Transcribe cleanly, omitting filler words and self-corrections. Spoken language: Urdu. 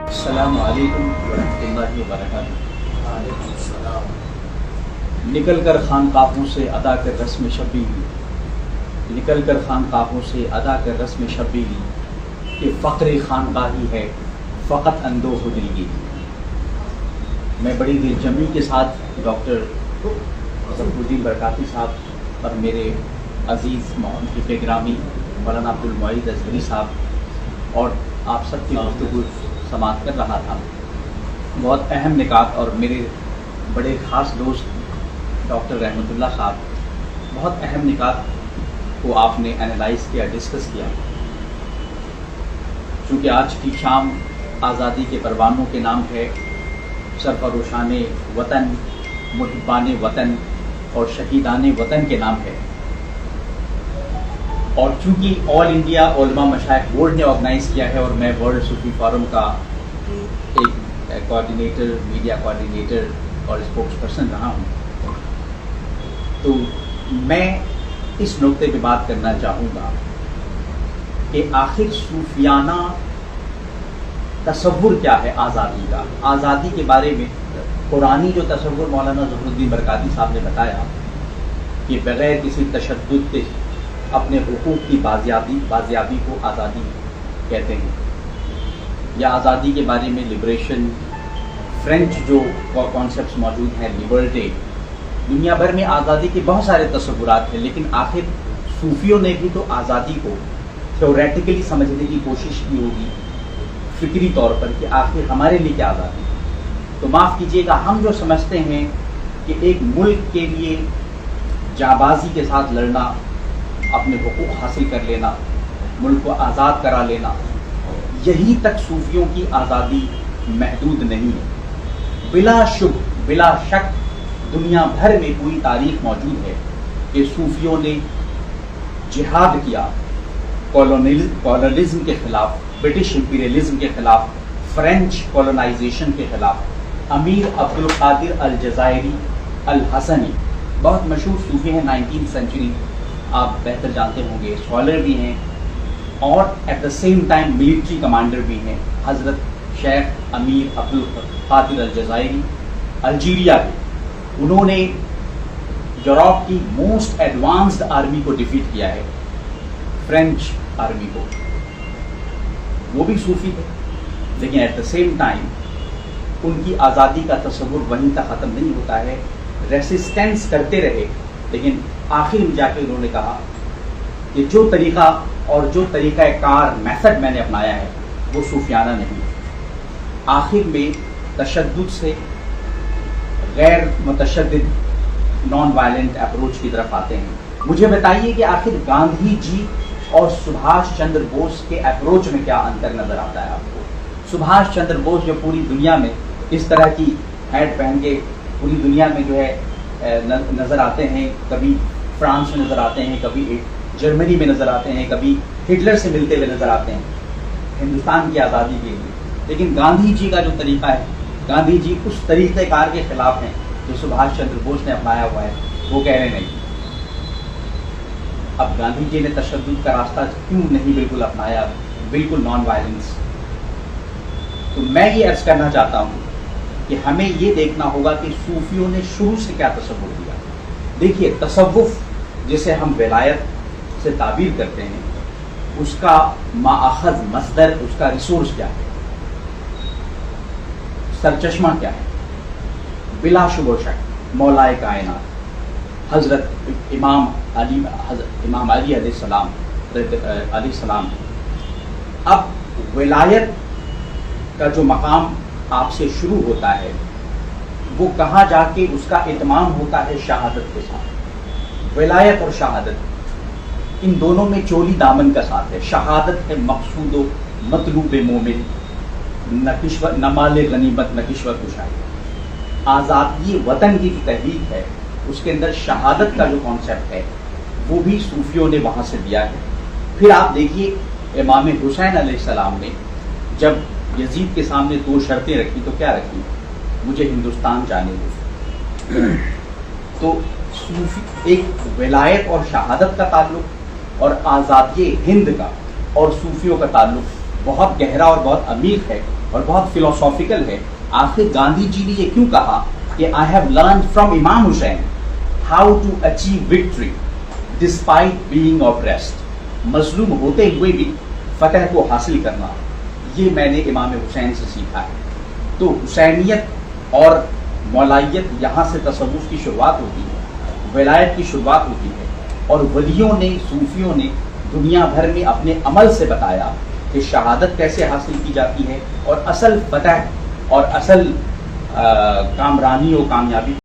السلام علیکم ورحمۃ اللہ وبرکاتہ۔ نکل کر خانقاہوں سے ادا کر رسم شبیلی، نکل کر خانقاہوں سے ادا کر رسم شبیلی، کہ فقر خانقاہی ہے فقط اندوہ و دلگیری۔ میں بڑی دل جمعی کے ساتھ ڈاکٹر ظفر الدین برکاتی صاحب اور میرے عزیز محمد گرامی مولانا عبد المعید اظہری صاحب اور آپ سب کی گفتگو سماعت کر رہا تھا۔ بہت اہم نکات اور میرے بڑے خاص دوست ڈاکٹر رحمت اللہ صاحب بہت اہم نکات کو آپ نے انالائز کیا، ڈسکس کیا۔ چونکہ آج کی شام آزادی کے پروانوں کے نام ہے، سرفروشان وطن، محبان وطن اور شہیدان وطن کے نام ہے، اور چونکہ آل انڈیا علماء مشائخ بورڈ نے آرگنائز کیا ہے اور میں ورلڈ صوفی فورم کا ایک کوآرڈینیٹر، میڈیا کوآرڈینیٹر اور اسپوکس پرسن رہا ہوں، تو میں اس نقطے پہ بات کرنا چاہوں گا کہ آخر صوفیانہ تصور کیا ہے آزادی کا۔ آزادی کے بارے میں قرآنی جو تصور مولانا ظفر الدین برکاتی صاحب نے بتایا کہ بغیر کسی تشدد کے اپنے حقوق کی بازیابی کو آزادی کہتے ہیں، یا آزادی کے بارے میں لبریشن، فرینچ جو کانسیپٹس موجود ہیں، لبرٹی۔ دنیا بھر میں آزادی کے بہت سارے تصورات ہیں، لیکن آخر صوفیوں نے بھی تو آزادی کو تھیوریٹیکلی سمجھنے کی کوشش کی ہوگی، فکری طور پر، کہ آخر ہمارے لیے کیا آزادی ہے۔ تو معاف کیجیے گا، ہم جو سمجھتے ہیں کہ ایک ملک کے لیے جانبازی کے ساتھ لڑنا، اپنے حقوق حاصل کر لینا، ملک کو آزاد کرا لینا، یہی تک صوفیوں کی آزادی محدود نہیں ہے۔ بلا شک دنیا بھر میں پوری تاریخ موجود ہے کہ صوفیوں نے جہاد کیا کولونیلزم کے خلاف، برٹش امپیریلزم کے خلاف، فرینچ کولونائزیشن کے خلاف۔ امیر عبد القادر الجزائری الحسنی بہت مشہور صوفی ہیں 19 سینچری، آپ بہتر جانتے ہوں گے، اسکالر بھی ہیں اور at the same time military commander بھی ہیں۔ حضرت شیخ امیر عبد القادر الجزائری الجیریا کے، انہوں نے یورپ کی موسٹ ایڈوانسڈ آرمی کو ڈیفیٹ کیا ہے، فرینچ آرمی کو۔ وہ بھی صوفی تھے، لیکن ایٹ دا سیم ٹائم ان کی آزادی کا تصور وہیں تک ختم نہیں ہوتا ہے، ریسسٹنس کرتے رہے، لیکن آخر میں جا کے انہوں نے کہا کہ جو طریقہ اور جو طریقہ کار میتھڈ میں نے اپنایا ہے وہ صوفیانہ نہیں ہے۔ آخر میں تشدد سے غیر متشدد نان وائلنٹ اپروچ کی طرف آتے ہیں۔ مجھے بتائیے کہ آخر گاندھی جی اور سبھاش چندر بوس کے اپروچ میں کیا انتر نظر آتا ہے آپ کو؟ سبھاش چندر بوس جو پوری دنیا میں اس طرح کی ہیٹ پہن کے پوری دنیا میں جو ہے نظر آتے ہیں، کبھی فرانس میں نظر آتے ہیں، کبھی جرمنی میں نظر آتے ہیں، کبھی ہٹلر سے ملتے ہوئے نظر آتے ہیں ہندوستان کی آزادی کے لیے، لیکن گاندھی جی کا جو طریقہ ہے، گاندھی جی اس طریقہ کار کے خلاف ہیں جو سبھاش چندر بوس نے اپنایا ہوا ہے۔ وہ کہہ رہے نہیں۔ اب گاندھی جی نے تشدد کا راستہ کیوں نہیں بالکل اپنایا، بالکل نان وائلنس؟ تو میں یہ عرض کرنا چاہتا ہوں کہ ہمیں یہ دیکھنا ہوگا کہ صوفیوں نے شروع سے کیا تصور دیا۔ دیکھیے، تصوف جسے ہم ولایت سے تعبیر کرتے ہیں، اس کا ماخذ، مصدر، اس کا ریسورس کیا ہے، سرچشمہ کیا ہے؟ بلا شبہ و شک مولائے کائنات حضرت امام علی علیہ السلام۔ اب ولایت کا جو مقام آپ سے شروع ہوتا ہے، وہ کہاں جا کے اس کا اتمام ہوتا ہے؟ شہادت کے ساتھ۔ ولایت اور شہادت، ان دونوں میں چولی دامن کا ساتھ ہے۔ شہادت ہے مقصود و مطلوب مومن، نہ مال غنیمت نہ کشور کشائی۔ آزادی وطن کی جو تحریک ہے، اس کے اندر شہادت کا جو کانسیپٹ ہے، وہ بھی صوفیوں نے وہاں سے دیا ہے۔ پھر آپ دیکھیے، امام حسین علیہ السلام نے جب یزید کے سامنے 2 شرطیں رکھی تو کیا رکھی؟ مجھے ہندوستان جانے دو۔ تو صوفی ایک ولایت اور شہادت کا تعلق اور آزادی ہند کا اور صوفیوں کا تعلق بہت گہرا اور بہت عمیق ہے اور بہت فلسافیکل ہے. آخر گاندھی جی نے یہ کیوں کہا کہ I have learn from Imam Hussain how to achieve victory despite being oppressed. مظلوم ہوتے ہوئے بھی فتح کو حاصل کرنا، یہ میں نے امام حسین سے سیکھا ہے. تو حسینیت اور مولائیت یہاں سے تصوف کی شروعات ہوتی ہے، ولایت کی شروعات ہوتی ہے، اور ولیوں نے، صوفیوں نے دنیا بھر میں اپنے عمل سے بتایا کہ شہادت کیسے حاصل کی جاتی ہے اور اصل فتح اور اصل کامرانی و کامیابی